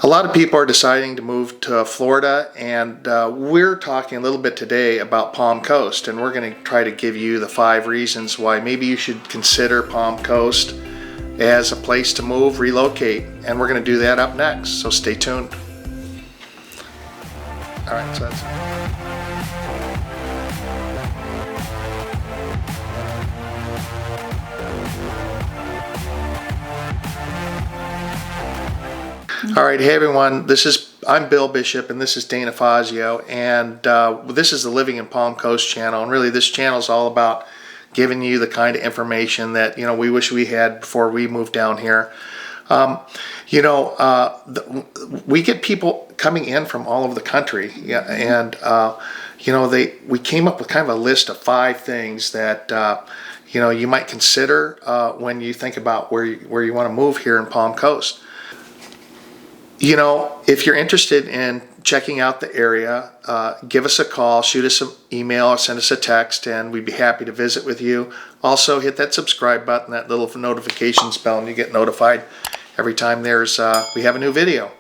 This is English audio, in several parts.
A lot of people are deciding to move to Florida, and we're talking a little bit today about Palm Coast, and we're going to try to give you the 5 reasons why maybe you should consider Palm Coast as a place to move, relocate, and we're going to do that up next, so stay tuned. All right, so that's All right, hey everyone, I'm Bill Bishop and this is Dana Fazio, and this is the Living in Palm Coast channel, and really this channel is all about giving you the kind of information that we wish we had before we moved down here. We get people coming in from all over the country, and we came up with kind of a list of 5 things that you might consider when you think about where you want to move here in Palm Coast. If you're interested in checking out the area, give us a call, shoot us an email, or send us a text, and we'd be happy to visit with you. Also, hit that subscribe button, that little notifications bell, and you get notified every time we have a new video.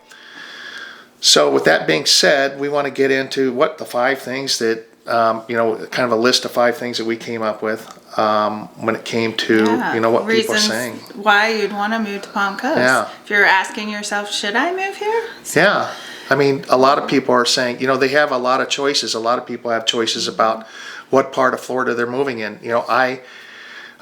So with that being said, we want to get into the 5 things that, kind of a list of 5 things that we came up with when it came to, what people are saying. Why you'd want to move to Palm Coast. Yeah. If you're asking yourself, should I move here? Yeah. I mean, a lot of people are saying, they have a lot of choices. A lot of people have choices about what part of Florida they're moving in.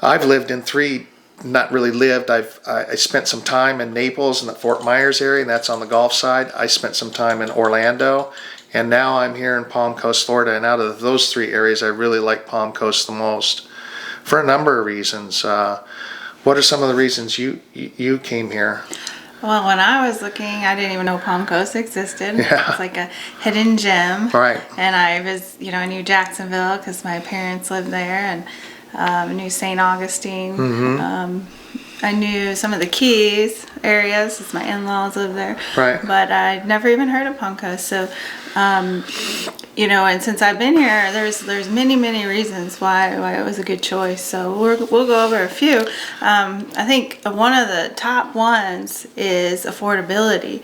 I've lived in 3, not really lived. I spent some time in Naples and the Fort Myers area, and that's on the Gulf side. I spent some time in Orlando, and now I'm here in Palm Coast, Florida. And out of those 3 areas, I really like Palm Coast the most for a number of reasons. What are some of the reasons you came here? Well, when I was looking, I didn't even know Palm Coast existed. Yeah. It was like a hidden gem. Right. And I knew Jacksonville because my parents lived there, and I knew St. Augustine. Mm-hmm. I knew some of the Keys areas since my in-laws lived there. Right. But I'd never even heard of Palm Coast. So, and since I've been here, there's many reasons why it was a good choice. So we'll go over a few. I think one of the top ones is affordability.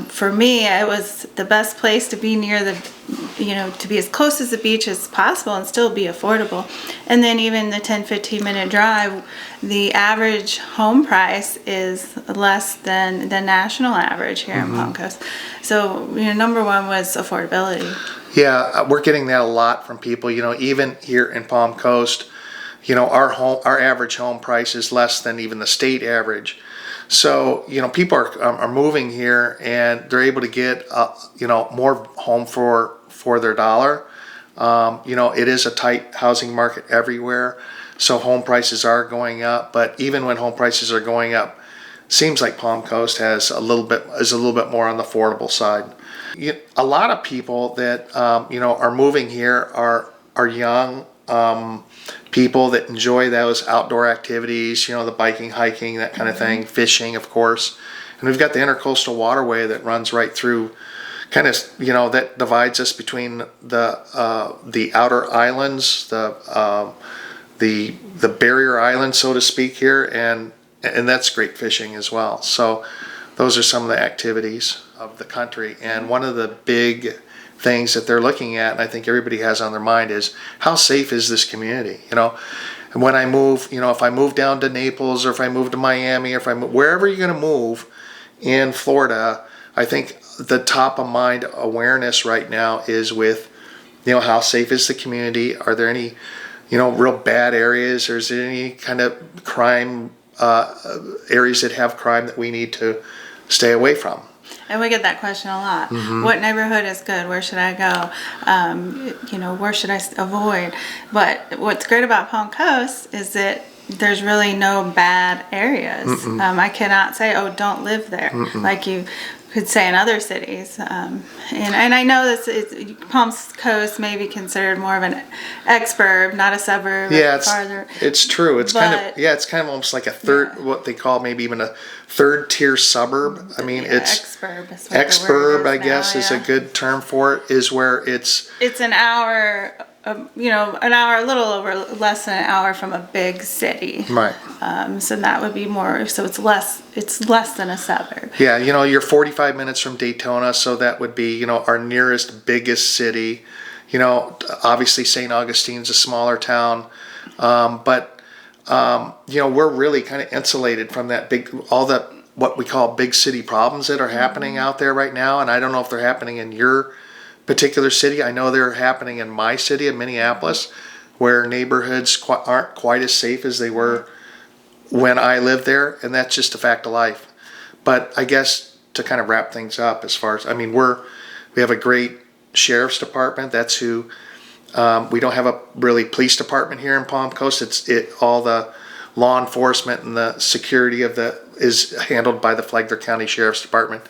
For me, it was the best place to be near to be as close as the beach as possible and still be affordable. And then even the 10-15 minute drive, the average home price is less than the national average here in Palm Coast. So, number 1 was affordability. Yeah, we're getting that a lot from people. Even here in Palm Coast, our average home price is less than even the state average. So, people are moving here and they're able to get, more home for their dollar. It is a tight housing market everywhere. So home prices are going up, but even when home prices are going up, seems like Palm Coast is a little bit more on the affordable side. A lot of people that, are moving here are young, people that enjoy those outdoor activities, the biking, hiking, that kind of thing, fishing, of course. And we've got the Intercoastal Waterway that runs right through, kind of, that divides us between the outer islands, the barrier islands, so to speak, here, and that's great fishing as well. So those are some of the activities of the country. And one of the big things that they're looking at, and I think everybody has on their mind, is how safe is this community? And when I move, if I move down to Naples, or if I move to Miami, or if I move wherever you're going to move in Florida, I think the top of mind awareness right now is with, how safe is the community? Are there any, real bad areas, or is there any kind of crime areas that have crime that we need to stay away from? And we get that question a lot. What neighborhood is good? Where should I go? Where should I avoid? But what's great about Palm Coast is that there's really no bad areas. I cannot say, oh, don't live there, like you could say in other cities. And I know Palm Coast may be considered more of an exurb, not a suburb. Yeah, farther. It's true. It's kind of almost like a third, what they call maybe even a 3rd-tier suburb. I mean, it's exurb, I guess, is a good term for it. Is where it's an hour an hour, a little over, less than an hour from a big city. Right. So that would be more. So it's less than a suburb. Yeah, you're 45 minutes from Daytona, so that would be, our nearest biggest city. Obviously St. Augustine's a smaller town, but we're really kind of insulated from that all the what we call big city problems that are happening out there right now. And I don't know if they're happening in your particular city. I know they're happening in my city of Minneapolis, where neighborhoods aren't quite as safe as they were when I lived there, and that's just a fact of life. But I guess to kind of wrap things up, as far as we have a great sheriff's department. That's who. We don't have a really police department here in Palm Coast. All the law enforcement and the security is handled by the Flagler County Sheriff's Department,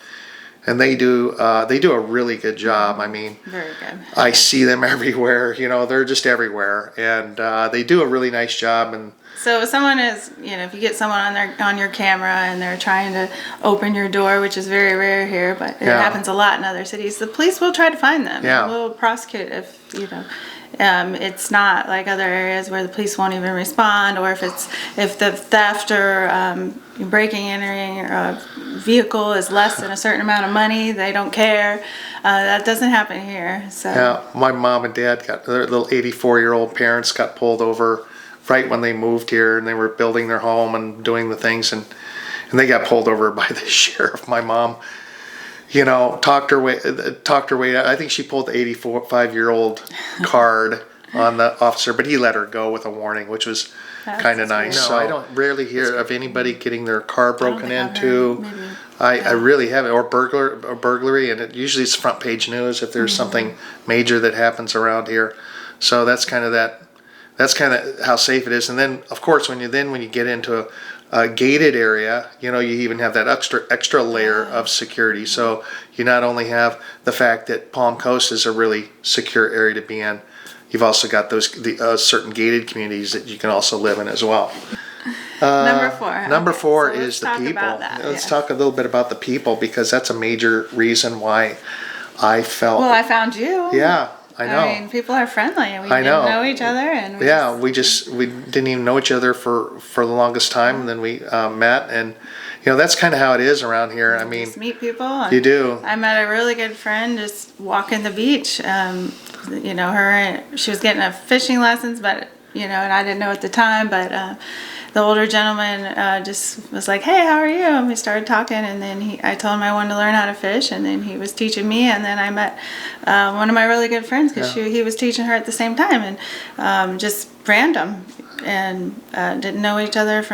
and they do a really good job. Very good. I see them everywhere. They're just everywhere, and they do a really nice job. And so if someone is, if you get someone on your camera and they're trying to open your door, which is very rare here, but it happens a lot in other cities, the police will try to find them. Yeah. And will prosecute if it's not like other areas where the police won't even respond, or if the theft or breaking, entering a vehicle is less than a certain amount of money, they don't care. That doesn't happen here. So yeah, my mom and dad their little 84-year-old parents got pulled over right when they moved here, and they were building their home and doing the things, and they got pulled over by the sheriff. My mom, talked her way. I think she pulled the 85-year-old card on the officer, but he let her go with a warning, which was kind of nice. No, I don't rarely hear of anybody getting their car broken into. I really haven't, or burglary, and it usually it's front page news if there's something major that happens around here. So that's kind of how safe it is. And then, of course, when you get into a gated area, you even have that extra layer of security. So you not only have the fact that Palm Coast is a really secure area to be in, you've also got the certain gated communities that you can also live in as well. Number four so is the people. Let's talk a little bit about the people, because that's a major reason why I felt. Well, I found you. Yeah. I know. People are friendly, and we didn't know each other, and we didn't even know each other for the longest time, and then we met, and that's kind of how it is around here. Just meet people. You do. I met a really good friend just walking the beach. She was getting a fishing lessons, but and I didn't know at the time, but. The older gentleman just was like, "Hey, how are you?" And we started talking, and then I told him I wanted to learn how to fish, and then he was teaching me, and then I met one of my really good friends because he was teaching her at the same time, and just random, and didn't know each other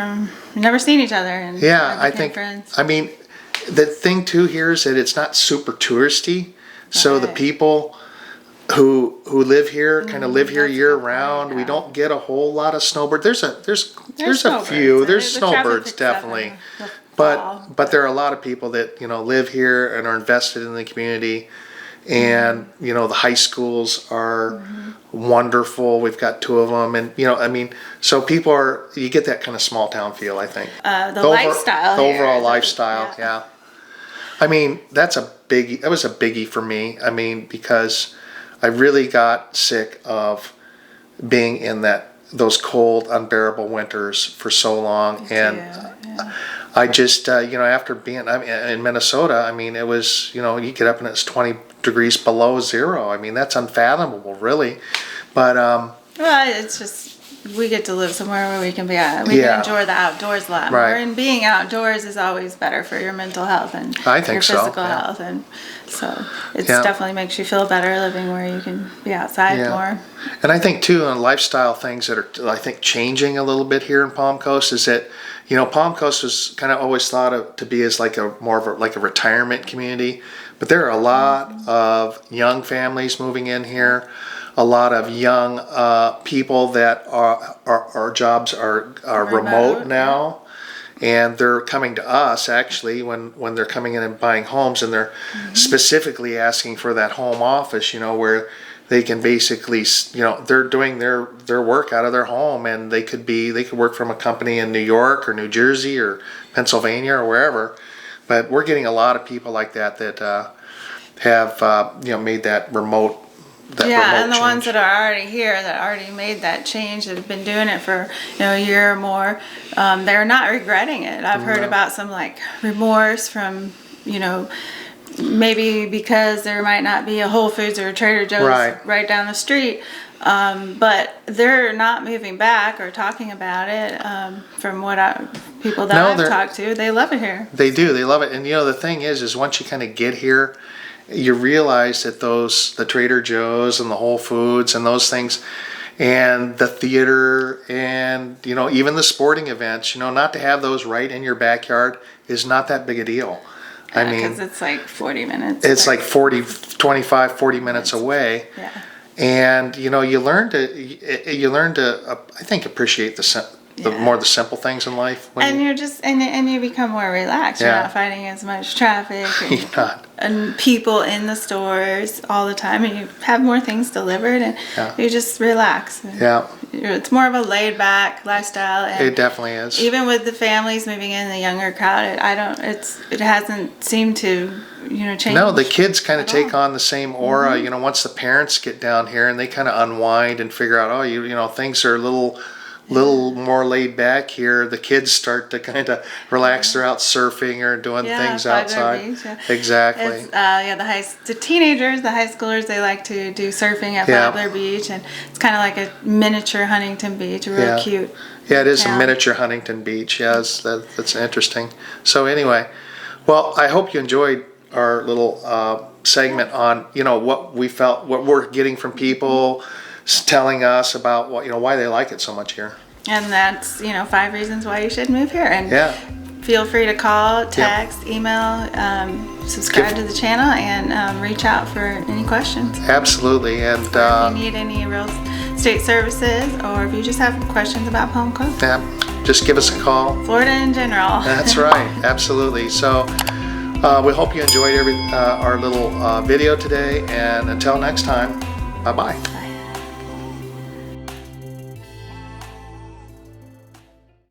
never seen each other, and I think friends. The thing too here is that it's not super touristy, so the people who live here kind of live here year round. Yeah. We don't get a whole lot of snowbirds. There's a few. There's snowbirds definitely, but there are a lot of people that live here and are invested in the community, and the high schools are wonderful. We've got 2 of them, and so people you get that kind of small town feel. I think the lifestyle, the overall lifestyle, yeah. That was a biggie for me. Because I really got sick of being in those cold, unbearable winters for so long, and I just after being in Minnesota, it was you get up and it's 20 degrees below zero. That's unfathomable, really. But well, it's just we get to live somewhere where we can can enjoy the outdoors a lot more, and being outdoors is always better for your mental health and your physical health, and so it definitely makes you feel better living where you can be outside more. And I think too, on lifestyle things that are changing a little bit here in Palm Coast is that Palm Coast was kind of always thought of to be as more of a retirement community, but there are a lot of young families moving in here. A lot of young people that our jobs are remote now, and they're coming to us actually when they're coming in and buying homes, and they're specifically asking for that home office, where they can basically, they're doing their work out of their home, and they could work from a company in New York or New Jersey or Pennsylvania or wherever, but we're getting a lot of people like that have made that remote that Yeah, remote and the ones change. that are already here, that already made that change, that have been doing it for, a year or more, they're not regretting it. I've heard No. about some like remorse from, maybe because there might not be a Whole Foods or a Trader Joe's right down the street, but they're not moving back or talking about it. From people that I've talked to, they love it here. They do. They love it. And the thing is once you kind of get here, you realize that the Trader Joe's and the Whole Foods and those things, and the theater and even the sporting events, not to have those right in your backyard is not that big a deal. I mean, because it's like 40 minutes. It's like 40 minutes away. Yeah. And you learn to I think appreciate the simple things in life. And you're just and you become more relaxed. You're not fighting as much traffic and people in the stores all the time, and you have more things delivered, and you just relax. And it's more of a laid back lifestyle. And it definitely is. Even with the families moving in, the younger crowd, it hasn't seemed to change. No, the kids kind of take on the same aura. Once the parents get down here and they kind of unwind and figure out, things are a little more laid back here, the kids start to kind of relax. They're out surfing or doing things outside. Beach, Exactly. It's, the teenagers, the high schoolers, they like to do surfing at Flagler Beach, and it's kind of like a miniature Huntington Beach, real cute. Yeah, it is a miniature Huntington Beach. Yes, that's interesting. So anyway, well, I hope you enjoyed our little segment on what we felt, what we're getting from people telling us about why they like it so much here. And that's 5 reasons why you should move here. And feel free to call, text, email, subscribe to the channel, and reach out for any questions. Absolutely. And if you need any real estate services, or if you just have questions about Palm Coast, just give us a call. Florida in general. That's right. Absolutely. So we hope you enjoyed our little video today, and until next time, bye-bye.